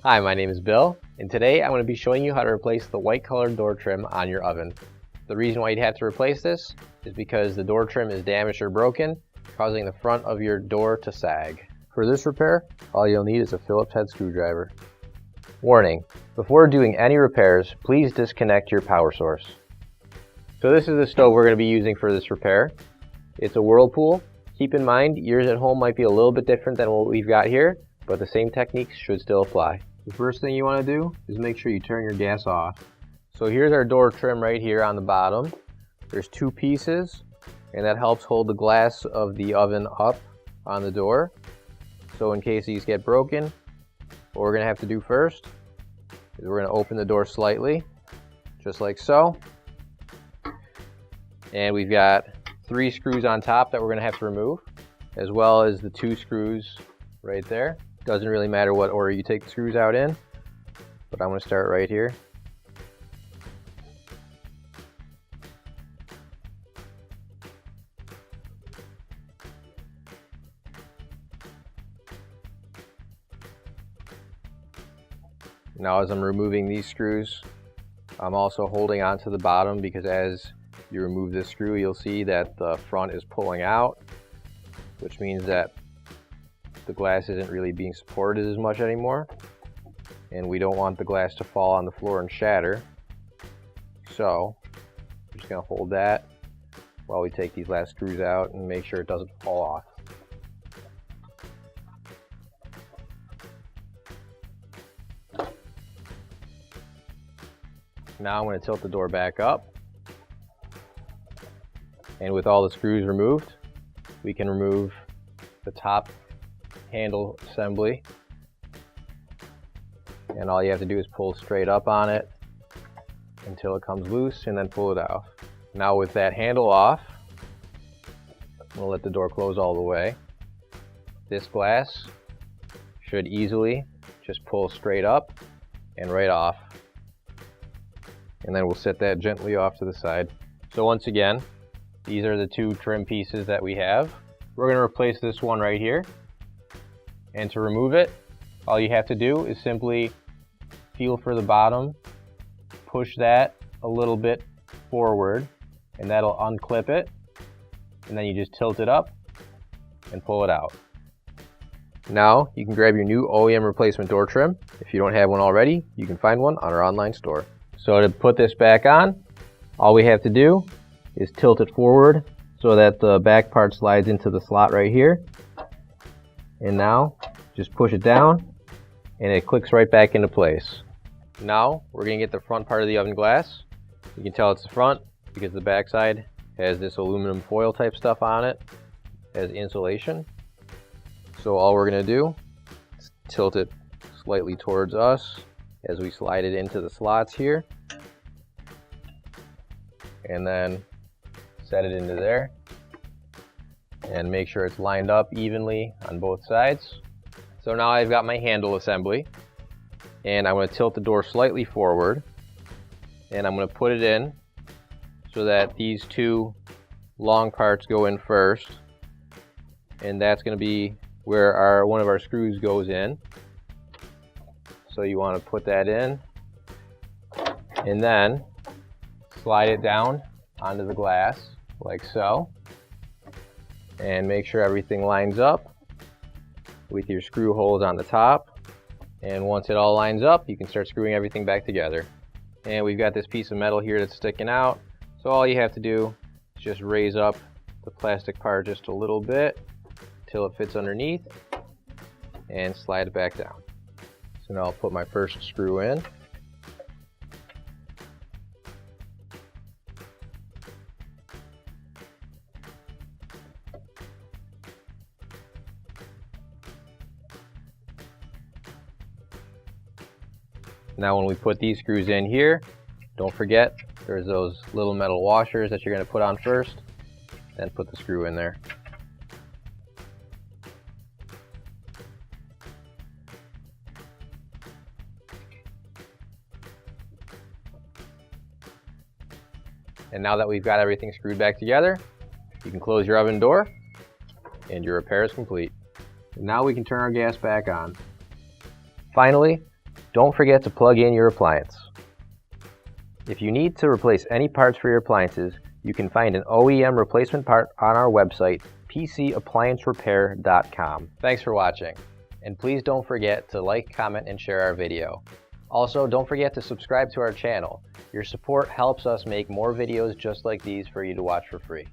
Hi, my name is Bill, and today I'm going to be showing you how to replace the white colored door trim on your oven. The reason why you'd have to replace this is because the door trim is damaged or broken, causing the front of your door to sag. For this repair, all you'll need is a Phillips head screwdriver. Warning: before doing any repairs, please disconnect your power source. So this is the stove we're going to be using for this repair. It's a Whirlpool. Keep in mind, yours at home might be a little bit different than what we've got here, but the same techniques should still apply. The first thing you want to do is make sure you turn your gas off. So here's our door trim right here on the bottom. There's two pieces, and that helps hold the glass of the oven up on the door. So in case these get broken, what we're going to have to do first is we're going to open the door slightly, just like so. And we've got 3 screws on top that we're going to have to remove, as well as the 2 screws right there. Doesn't really matter what order you take the screws out in, but I'm going to start right here. Now as I'm removing these screws, I'm also holding onto the bottom, because as you remove this screw, you'll see that the front is pulling out, which means that the glass isn't really being supported as much anymore, and we don't want the glass to fall on the floor and shatter. So I'm just going to hold that while we take these last screws out and make sure it doesn't fall off. Now I'm going to tilt the door back up, and with all the screws removed, we can remove the top handle assembly, and all you have to do is pull straight up on it until it comes loose, and then pull it off. Now with that handle off, we'll let the door close all the way. This glass should easily just pull straight up and right off, and then we'll set that gently off to the side. So once again, these are the 2 trim pieces that we have. We're going to replace this one right here. And to remove it, all you have to do is simply feel for the bottom, push that a little bit forward, and that'll unclip it. And then you just tilt it up and pull it out. Now you can grab your new OEM replacement door trim. If you don't have one already, you can find one on our online store. So to put this back on, all we have to do is tilt it forward so that the back part slides into the slot right here. And now just push it down and it clicks right back into place. Now we're going to get the front part of the oven glass. You can tell it's the front because the back side has this aluminum foil type stuff on it as insulation. So all we're going to do is tilt it slightly towards us as we slide it into the slots here, and then set it into there and make sure it's lined up evenly on both sides. So now I've got my handle assembly, and I'm going to tilt the door slightly forward, and I'm going to put it in so that these 2 long parts go in first, and that's going to be where one of our screws goes in. So you want to put that in and then slide it down onto the glass like so, and make sure everything lines up with your screw holes on the top. And once it all lines up, you can start screwing everything back together. And we've got this piece of metal here that's sticking out, so all you have to do is just raise up the plastic part just a little bit till it fits underneath and slide it back down. So now I'll put my first screw in. Now when we put these screws in here, don't forget there's those little metal washers that you're going to put on first, then put the screw in there. And now that we've got everything screwed back together, you can close your oven door and your repair is complete. And now we can turn our gas back on. Finally, Don't forget to plug in your appliance. If you need to replace any parts for your appliances, you can find an OEM replacement part on our website, PCApplianceRepair.com. Thanks for watching, and please don't forget to like, comment, and share our video. Also, don't forget to subscribe to our channel. Your support helps us make more videos just like these for you to watch for free.